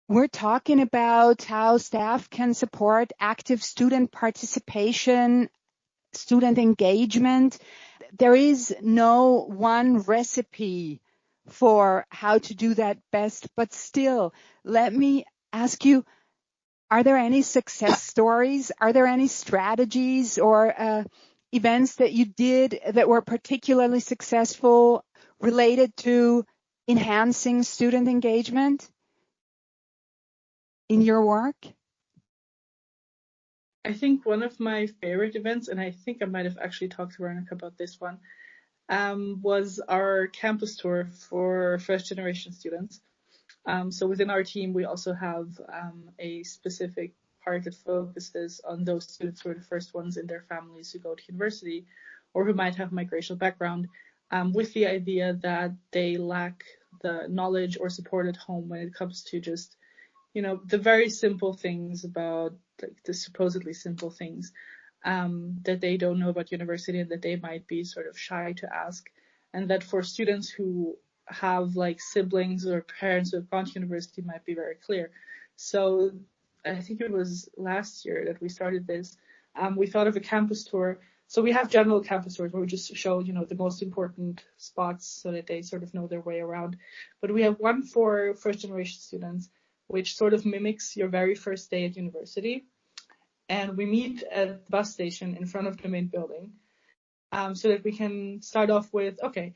we're talking about how staff can support active student participation, student engagement. There is no one recipe for how to do that best, but still, let me ask you, are there any success stories? Are there any strategies or events that you did that were particularly successful related to enhancing student engagement in your work? I think one of my favorite events, and I think I might have actually talked to Weronika about this one, was our campus tour for first generation students. So within our team, we also have a specific part that focuses on those students who are the first ones in their families who go to university or who might have a migrational background, with the idea that they lack the knowledge or support at home when it comes to just, the very simple things about, like, the supposedly simple things that they don't know about university and that they might be sort of shy to ask. And that for students who have like siblings or parents who have gone to university might be very clear. So I think it was last year that we started this. We thought of a campus tour. So we have general campus tours where we just show, the most important spots so that they sort of know their way around. But we have one for first generation students, which sort of mimics your very first day at university. And we meet at the bus station in front of the main building, so that we can start off with, okay,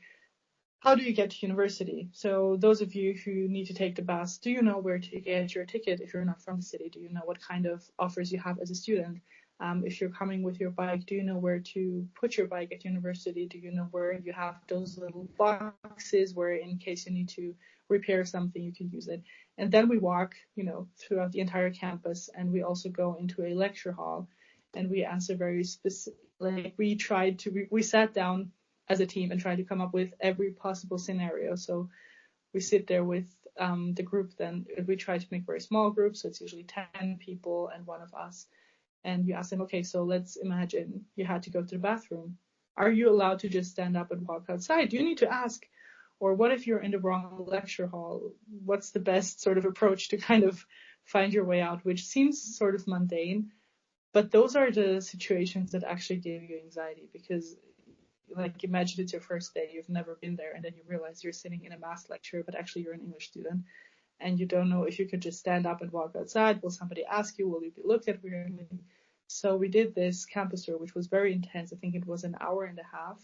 how do you get to university? So those of you who need to take the bus, do you know where to get your ticket if you're not from the city? Do you know what kind of offers you have as a student? If you're coming with your bike, do you know where to put your bike at university? Do you know where you have those little boxes where in case you need to repair something, you can use it? And then we walk, throughout the entire campus, and we also go into a lecture hall and we answer very specific, like we sat down as a team and tried to come up with every possible scenario. So we sit there with the group, then we try to make very small groups. So it's usually 10 people and one of us. And you ask them, okay, so let's imagine you had to go to the bathroom. Are you allowed to just stand up and walk outside? Do you need to ask? Or what if you're in the wrong lecture hall? What's the best sort of approach to kind of find your way out, which seems sort of mundane, but those are the situations that actually give you anxiety, because like imagine it's your first day, you've never been there, and then you realize you're sitting in a math lecture, but actually you're an English student, and you don't know if you could just stand up and walk outside. Will somebody ask you? Will you be looked at weirdly? So we did this campus tour, which was very intense. I think it was an hour and a half.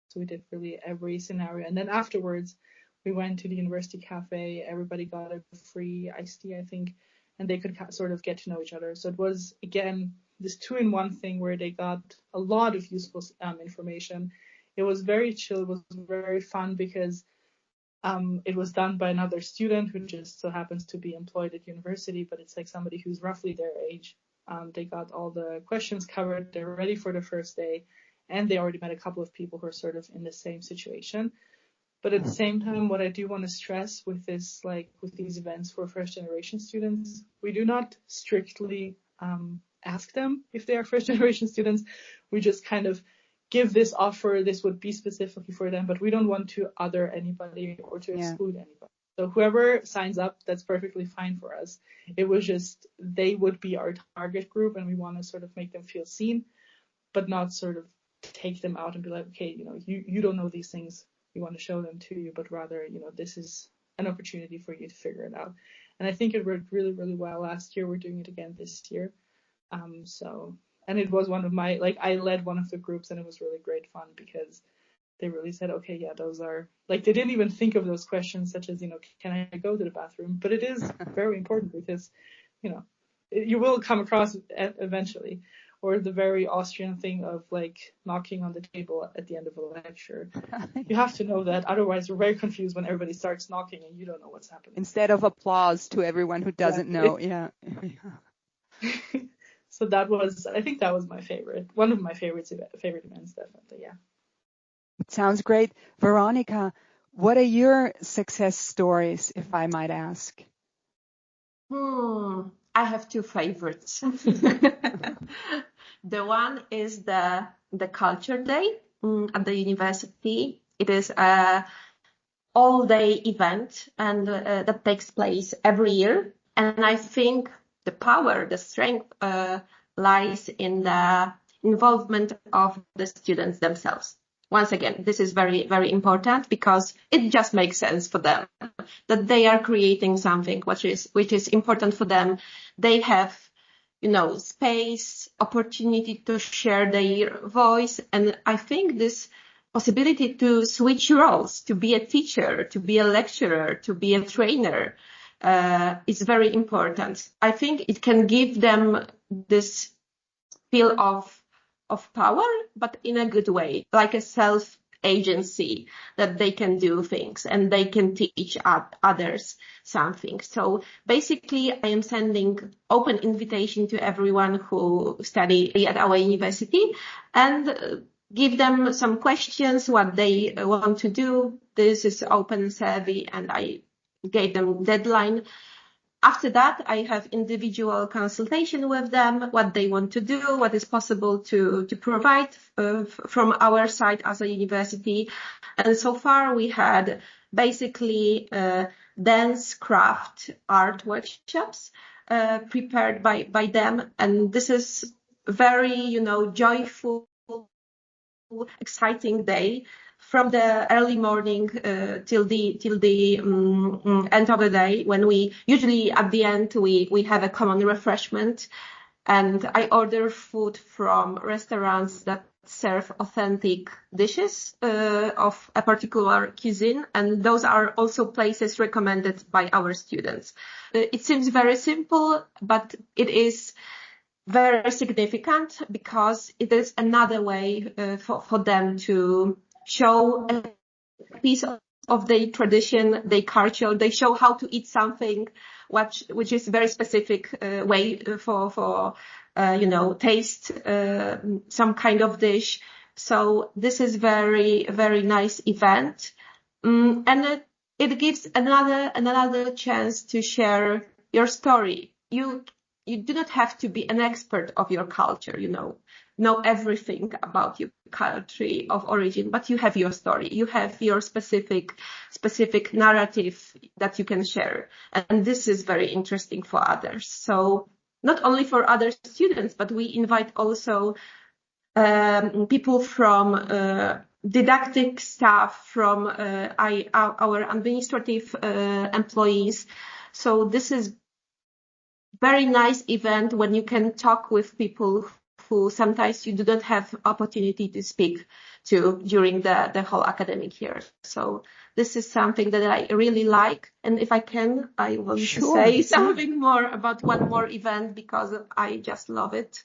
So we did really every scenario. And then afterwards, we went to the university cafe. Everybody got a free iced tea, I think, and they could sort of get to know each other. So it was, again, this 2-in-1 thing where they got a lot of useful information. It was very chill. It was very fun because it was done by another student who just so happens to be employed at university, but it's like somebody who's roughly their age. They got all the questions covered. They're ready for the first day, and they already met a couple of people who are sort of in the same situation. But at the same time, what I do want to stress with this, like with these events for first generation students, we do not strictly ask them if they are first generation students. We just kind of give this offer. This would be specifically for them, but we don't want to other anybody or to exclude anybody. So whoever signs up, that's perfectly fine for us. It was just, they would be our target group, and we want to sort of make them feel seen, but not sort of take them out and be like, okay, you don't know these things. We want to show them to you, but rather, this is an opportunity for you to figure it out. And I think it worked really, really well last year. We're doing it again this year. And it was one of my, I led one of the groups, and it was really great fun because they really said, okay, yeah, those are, they didn't even think of those questions such as, can I go to the bathroom? But it is very important because, you will come across eventually. Or the very Austrian thing of knocking on the table at the end of a lecture. You have to know that, otherwise you're very confused when everybody starts knocking and you don't know what's happening. Instead of applause to everyone who doesn't know, yeah. So I think that was my favorite, one of my favorite events, definitely, yeah. It sounds great. Weronika, what are your success stories, if I might ask? I have 2 favorites. The one is the Culture Day at the university. It is a all-day event, and that takes place every year. And I think the power, the strength lies in the involvement of the students themselves. Once again, this is very, very important because it just makes sense for them that they are creating something which is important for them. They have, space, opportunity to share their voice. And I think this possibility to switch roles, to be a teacher, to be a lecturer, to be a trainer, is very important. I think it can give them this feel of power, but in a good way, like a self-agency that they can do things and they can teach others something. So basically, I am sending open invitation to everyone who study at our university and give them some questions, what they want to do. This is open survey and I gave them deadline. After that, I have individual consultation with them, what they want to do, what is possible to provide from our side as a university. And so far we had basically dance, craft, art workshops prepared by them. And this is very, joyful, exciting day. From the early morning till the end of the day, when we usually at the end we have a common refreshment, and I order food from restaurants that serve authentic dishes of a particular cuisine, and those are also places recommended by our students. It seems very simple, but it is very significant because it is another way for them to show a piece of their tradition, their culture. They show how to eat something which is very specific way for taste some kind of dish. So this is very, very nice event. And it gives another chance to share your story. You do not have to be an expert of your culture, know everything about your country of origin, but you have your story. You have your specific narrative that you can share. And this is very interesting for others. So not only for other students, but we invite also people from didactic staff, from our administrative employees. So this is very nice event when you can talk with people who sometimes you do not have opportunity to speak to during the whole academic year. So this is something that I really like. And if I can, I want to say something more about one more event because I just love it.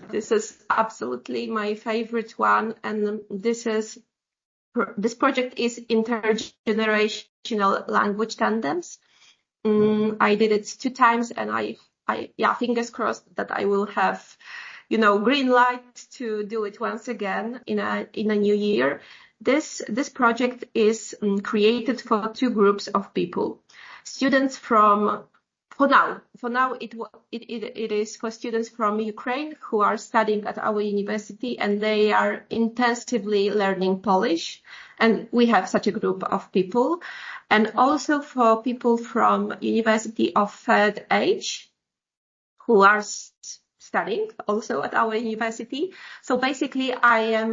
This is absolutely my favorite one. And this project is Intergenerational Language Tandems. I did it 2 times and I fingers crossed that I will have, green light to do it once again in a new year. This project is created for 2 groups of people. Students for now it is for students from Ukraine who are studying at our university and they are intensively learning Polish. And we have such a group of people. And also for people from University of Third Age who are studying also at our university. So basically I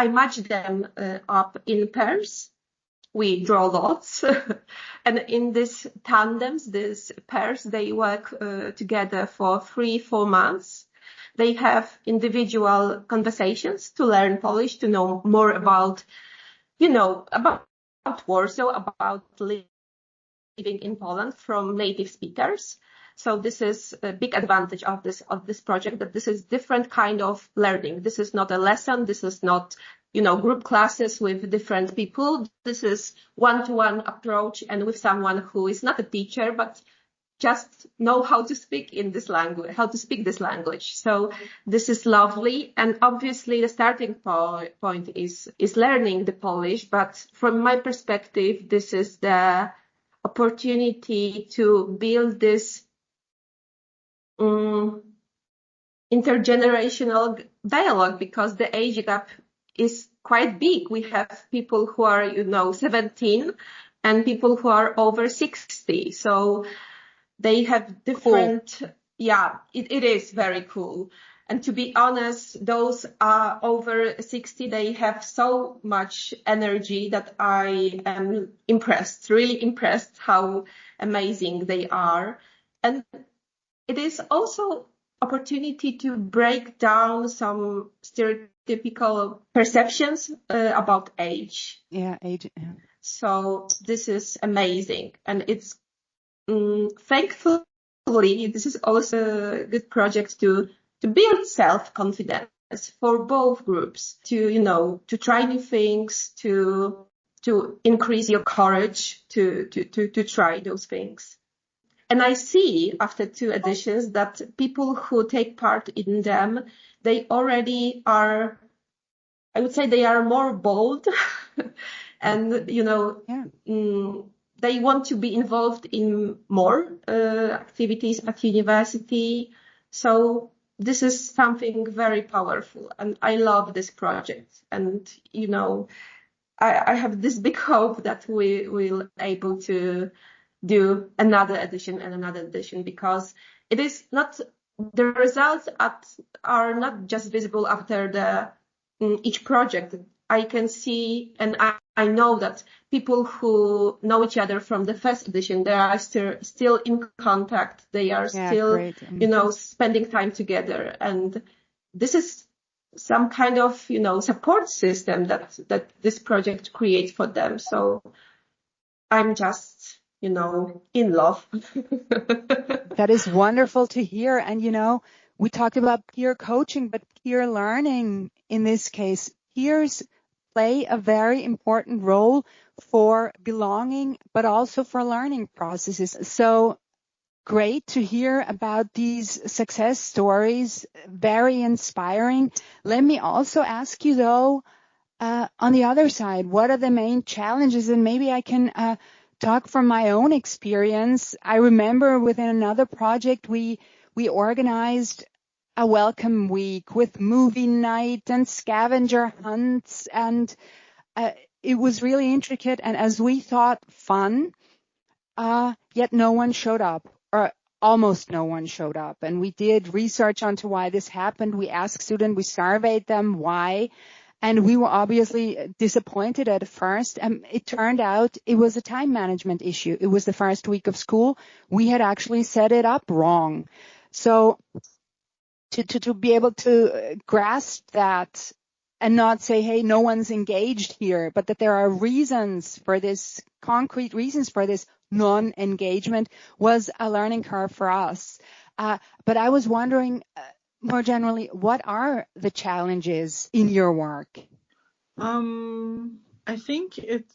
match them up in pairs. We draw lots. And in these tandems, these pairs, they work together for 3-4 months. They have individual conversations to learn Polish, to know more about Warsaw, about living in Poland from native speakers. So this is a big advantage of this project, that this is different kind of learning. This is not a lesson. This is not, group classes with different people. This is one-to-one approach and with someone who is not a teacher, but just know how to speak in this language, how to speak this language. So this is lovely. And obviously the starting point is learning the Polish. But from my perspective, this is the opportunity to build this intergenerational dialogue, because the age gap is quite big. We have people who are, 17 and people who are over 60. So They have different, it is very cool. And to be honest, those are over 60, they have so much energy that I am impressed, really impressed how amazing they are. And it is also opportunity to break down some stereotypical perceptions about age. Yeah, age. Yeah. So this is amazing. And it's thankfully, this is also a good project to build self-confidence for both groups, to try new things, to increase your courage to try those things. And I see after 2 editions that people who take part in them, they already are, I would say they are more bold and, they want to be involved in more activities at university. So this is something very powerful, and I love this project. And, I have this big hope that we will able to do another edition and another edition, because it is not, the results are not just visible after each project. I can see, and I know that people who know each other from the first edition, they are still in contact. They are still, great. spending time together. And this is some kind of, support system that this project creates for them. So I'm just, in love. That is wonderful to hear. And, we talked about peer coaching, but peer learning in this case, peers play a very important role for belonging, but also for learning processes. So great to hear about these success stories. Very inspiring. Let me also ask you, though, on the other side, what are the main challenges? And maybe I can talk from my own experience. I remember within another project, we organized a welcome week with movie night and scavenger hunts, and it was really intricate and, as we thought, fun, yet no one showed up, or almost no one showed up. And we did research onto why this happened. We asked students, we surveyed them why, and we were obviously disappointed at first. And it turned out it was a time management issue. It was the first week of school. We had actually set it up wrong. So to be able to grasp that and not say, hey, no one's engaged here, but that there are reasons for this, concrete reasons for this non-engagement, was a learning curve for us. But I was wondering, more generally, what are the challenges in your work? I think it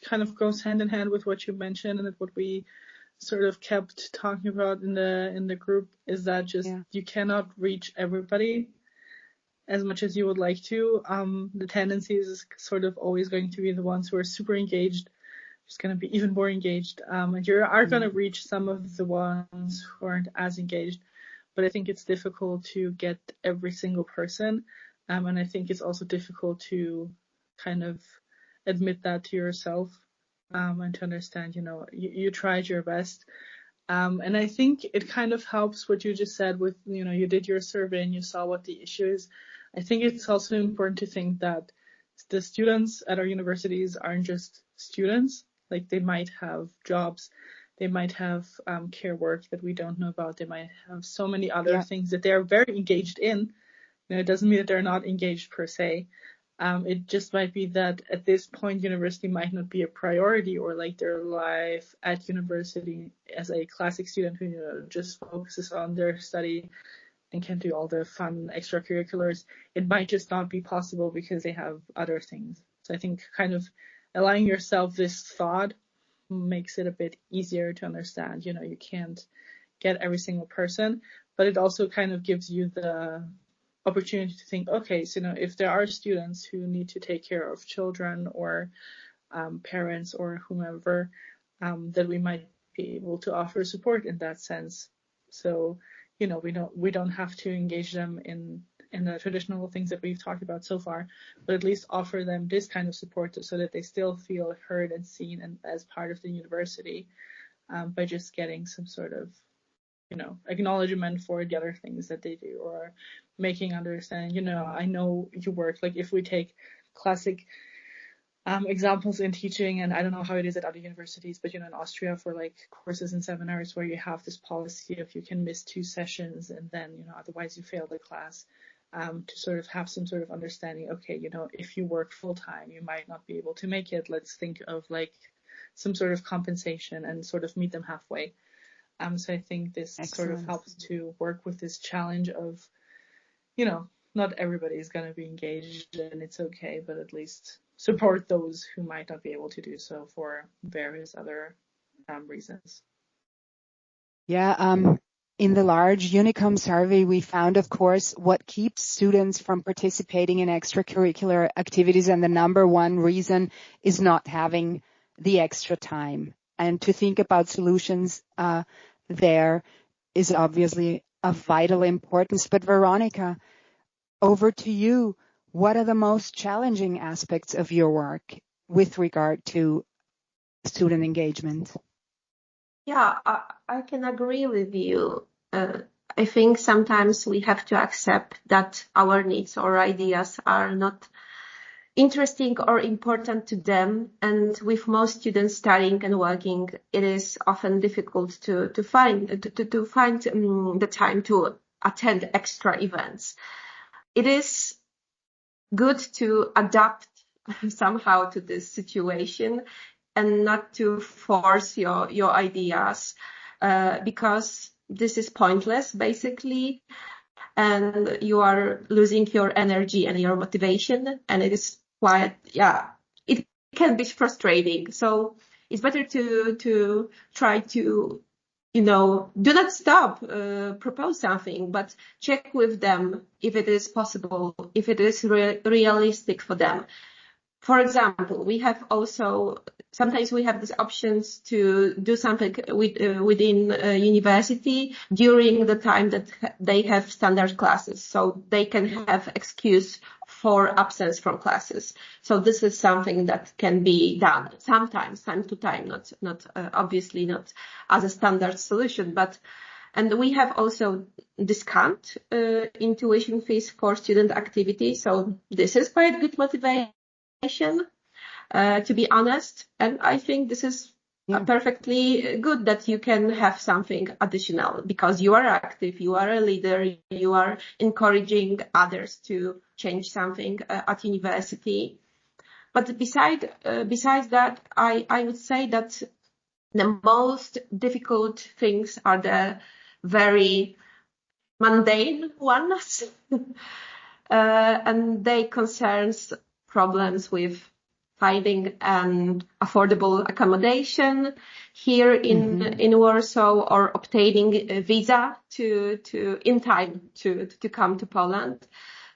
kind of goes hand in hand with what you mentioned, and what we sort of kept talking about in the group, is that you cannot reach everybody as much as you would like to. The tendency is sort of always going to be the ones who are super engaged, just going to be even more engaged, and you are going to reach some of the ones who aren't as engaged. But I think it's difficult to get every single person, and I think it's also difficult to kind of admit that to yourself, and to understand, you tried your best. And I think it kind of helps what you just said with, you did your survey and you saw what the issue is. I think it's also important to think that the students at our universities aren't just students. Like, they might have jobs, they might have care work that we don't know about, they might have so many other things that they're very engaged in. It doesn't mean that they're not engaged per se. It just might be that at this point, university might not be a priority, or like their life at university as a classic student who just focuses on their study and can do all the fun extracurriculars. It might just not be possible because they have other things. So I think kind of allowing yourself this thought makes it a bit easier to understand. You can't get every single person, but it also kind of gives you the opportunity to think, okay, so if there are students who need to take care of children or parents or whomever, that we might be able to offer support in that sense. So we don't have to engage them in the traditional things that we've talked about so far, but at least offer them this kind of support so that they still feel heard and seen and as part of the university. by just getting some sort of, acknowledgement for the other things that they do, or making understand, I know you work, like if we take classic examples in teaching, and I don't know how it is at other universities, but in Austria, for like courses and seminars where you have this policy of you can miss 2 sessions and then otherwise you fail the class, to sort of have some sort of understanding, okay, if you work full time you might not be able to make it, let's think of like some sort of compensation and sort of meet them halfway. So I think this Excellent. sort of helps to work with this challenge of, not everybody is going to be engaged and it's okay, but at least support those who might not be able to do so for various other reasons. Yeah, in the large UNICOMM survey, we found, of course, what keeps students from participating in extracurricular activities, and the number one reason is not having the extra time. And to think about solutions there is obviously of vital importance. But Weronika, over to you. What are the most challenging aspects of your work with regard to student engagement? Yeah, I can agree with you. I think sometimes we have to accept that our needs or ideas are not interesting or important to them. And with most students studying and working, it is often difficult to find the time to attend extra events. It is good to adapt somehow to this situation and not to force your ideas, because this is pointless basically, and you are losing your energy and your motivation, and it is it can be frustrating. So it's better to try to do not stop, propose something, but check with them if it is possible, if it is realistic for them. For example, sometimes we have these options to do something within a university during the time that they have standard classes, so they can have excuse for absence from classes. So this is something that can be done sometimes, time to time, not obviously not as a standard solution, and we have also discount in tuition fees for student activity. So this is quite good motivation, to be honest. And I think this is perfectly good that you can have something additional because you are active, you are a leader, you are encouraging others to change something at university. But besides that, I would say that the most difficult things are the very mundane ones, and they concerns problems with finding an affordable accommodation here in Warsaw, or obtaining a visa in time to come to Poland.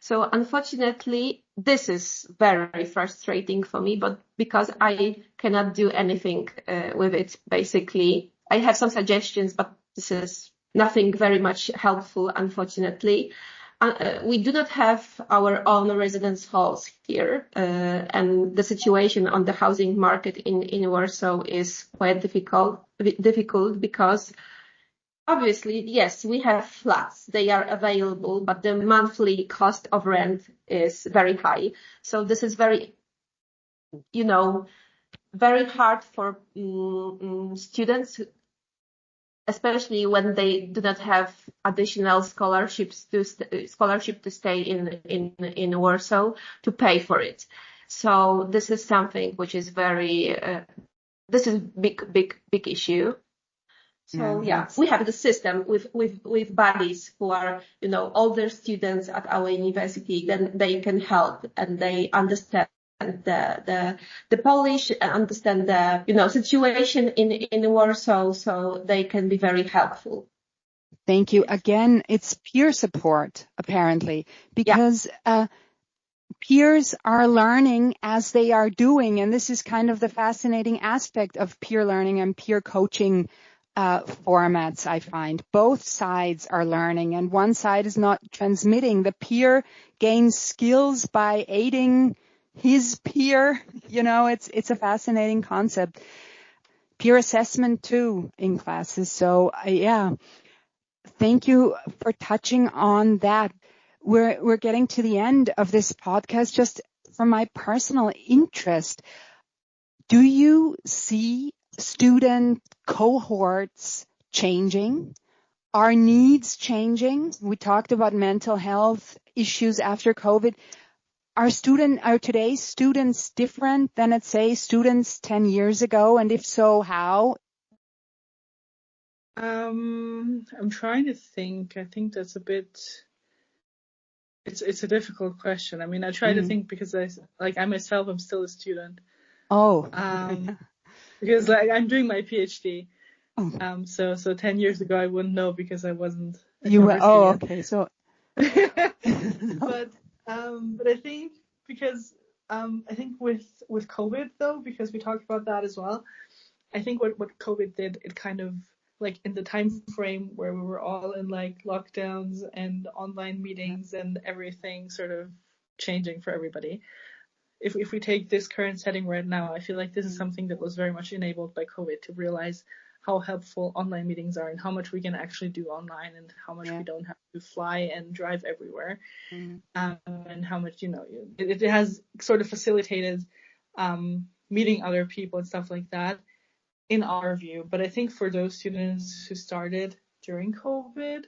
So unfortunately, this is very frustrating for me, but because I cannot do anything with it, basically. I have some suggestions, but this is nothing very much helpful, unfortunately. We do not have our own residence halls here, and the situation on the housing market in Warsaw is quite difficult because obviously, yes, we have flats. They are available, but the monthly cost of rent is very high. So this is very hard for students, especially when they do not have additional scholarship to stay in Warsaw to pay for it. So this is something which is this is big issue. So we have the system with buddies who are older students at our university. Then they can help and they understand the Polish, understand the situation in Warsaw, so they can be very helpful. Thank you. Again, it's peer support apparently, because peers are learning as they are doing, and this is kind of the fascinating aspect of peer learning and peer coaching formats. I find both sides are learning, and one side is not transmitting. The peer gains skills by aiding his peer. It's a fascinating concept. peer assessment too in classes. So thank you for touching on that. We're getting to the end of this podcast. Just from my personal interest, do you see student cohorts changing? Are needs changing? We talked about mental health issues after COVID. Are today's students different than, let's say, students 10 years ago? And if so, how? I'm trying to think. I think that's a bit. It's a difficult question. I mean, I try to think because I myself, I'm still a student. Oh. Because I'm doing my PhD. Oh. So 10 years ago I wouldn't know because I wasn't. You were. Oh, okay. So. But I think because I think with COVID though, because we talked about that as well. I think what COVID did, it kind of like in the time frame where we were all in like lockdowns and online meetings and everything sort of changing for everybody. If we take this current setting right now, I feel like this is something that was very much enabled by COVID, to realize how helpful online meetings are and how much we can actually do online and how much we don't have to fly and drive everywhere. And how much, it has sort of facilitated meeting other people and stuff like that in our view. But I think for those students who started during COVID,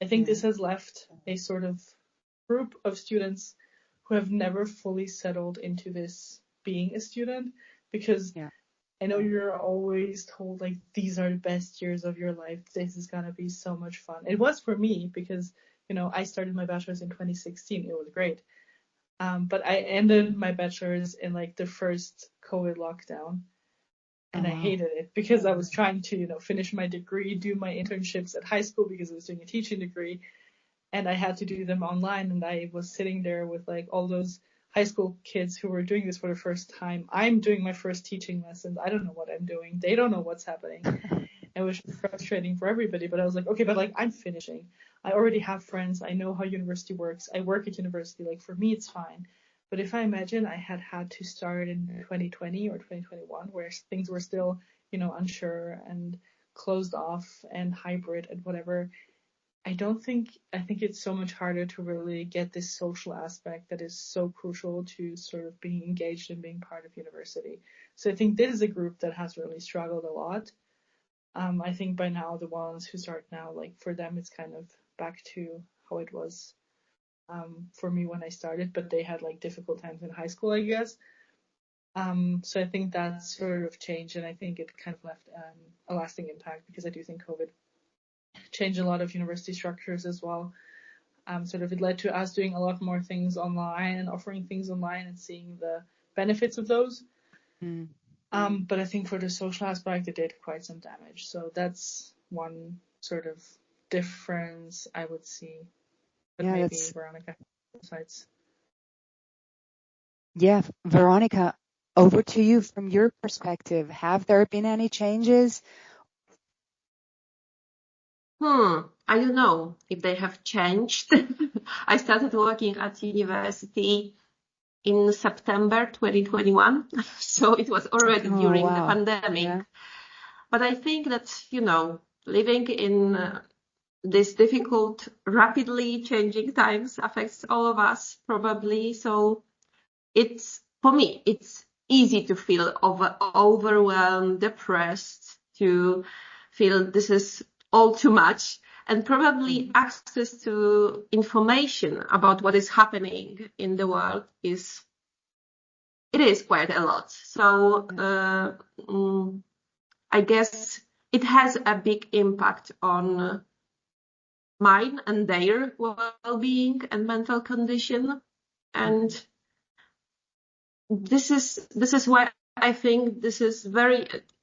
I think this has left a sort of group of students who have never fully settled into this being a student, because I know you're always told like these are the best years of your life. This is going to be so much fun. It was for me because, I started my bachelor's in 2016. It was great. But I ended my bachelor's in like the first COVID lockdown. And I hated it because I was trying to, finish my degree, do my internships at high school because I was doing a teaching degree, and I had to do them online. And I was sitting there with like all those high school kids who were doing this for the first time. I'm doing my first teaching lessons. I don't know what I'm doing. They don't know what's happening. It was frustrating for everybody, but I was like, okay, but like I'm finishing. I already have friends. I know how university works. I work at university. Like for me, it's fine. But if I imagine I had to start in 2020 or 2021, where things were still, unsure and closed off and hybrid and whatever, I think it's so much harder to really get this social aspect that is so crucial to sort of being engaged and being part of university. So I think this is a group that has really struggled a lot. I think by now the ones who start now, like for them, it's kind of back to how it was for me when I started, but they had like difficult times in high school, I guess. So I think that sort of changed, and I think it kind of left a lasting impact, because I do think COVID changed a lot of university structures as well. Sort of it led to us doing a lot more things online and offering things online and seeing the benefits of those. But I think for the social aspect, it did quite some damage. So that's one sort of difference I would see. But maybe Weronika besides. Yeah, Weronika, over to you from your perspective. Have there been any changes? I don't know if they have changed. I started working at university in September 2021, so it was already during the pandemic. Yeah. But I think that, living in this difficult, rapidly changing times affects all of us probably. So for me, it's easy to feel overwhelmed, depressed, to feel this is all too much, and probably access to information about what is happening in the world is quite a lot. So I guess it has a big impact on mine and their well-being and mental condition. And this is why I think this is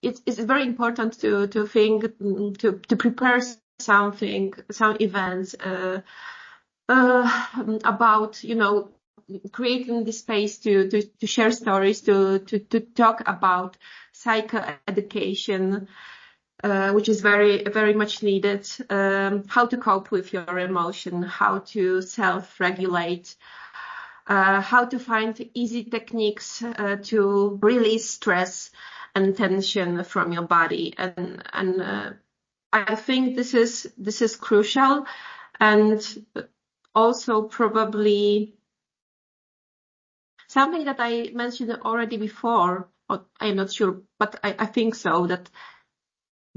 it's very important to think, to prepare some events about, creating the space to share stories, to talk about psychoeducation, which is very, very much needed, how to cope with your emotion, how to self-regulate, how to find easy techniques to release stress, and tension from your body. And I think this is crucial, and also probably something that I mentioned already before, or I'm not sure, but I think so, that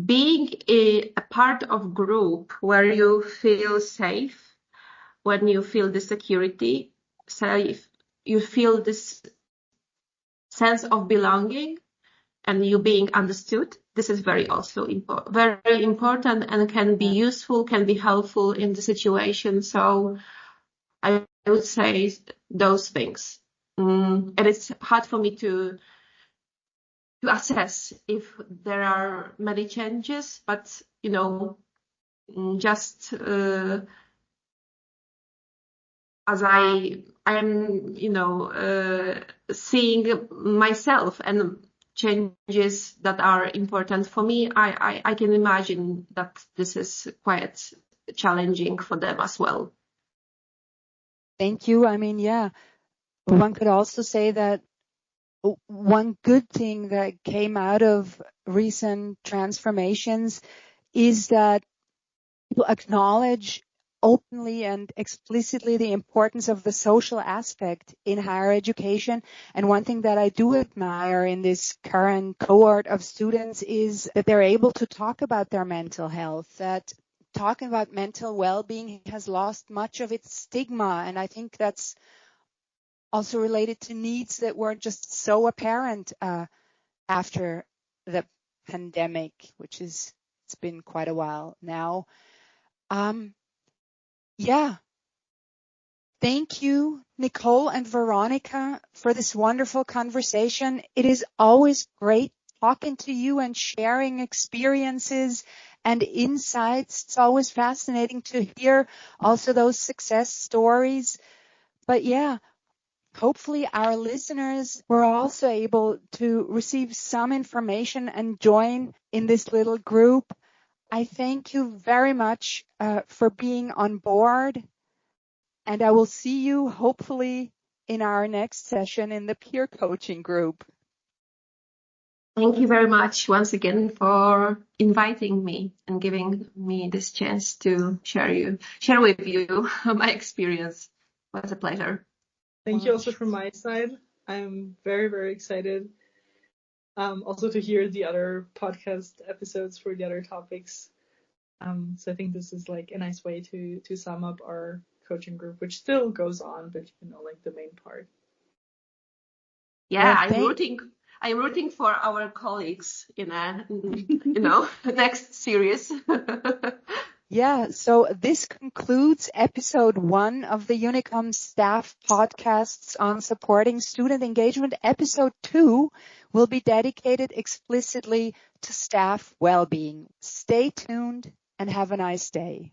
being a part of group where you feel safe, when you feel the security, safe, you feel this sense of belonging and you being understood. This is very important and can be useful, can be helpful in the situation. So I would say those things. And it's hard for me to assess if there are many changes, but, just as I am, seeing myself and changes that are important for me, I can imagine that this is quite challenging for them as well. Thank you. I mean, yeah, one could also say that one good thing that came out of recent transformations is that people acknowledge openly and explicitly the importance of the social aspect in higher education. And one thing that I do admire in this current cohort of students is that they're able to talk about their mental health, that talking about mental well-being has lost much of its stigma. And I think that's also related to needs that weren't just so apparent after the pandemic, which it's been quite a while now. Thank you, Nikol and Weronika, for this wonderful conversation. It is always great talking to you and sharing experiences and insights. It's always fascinating to hear also those success stories. But hopefully our listeners were also able to receive some information and join in this little group. I thank you very much for being on board, and I will see you hopefully in our next session in the peer coaching group. Thank you very much once again for inviting me and giving me this chance to share with you my experience. It was a pleasure. Thank you also from my side. I'm very, very excited also to hear the other podcast episodes for the other topics. So I think this is like a nice way to sum up our coaching group, which still goes on, but like the main part. Yeah, I'm rooting for our colleagues in next series. So this concludes episode 1 of the UNICOMM staff podcasts on supporting student engagement. Episode 2 will be dedicated explicitly to staff well-being. Stay tuned and have a nice day.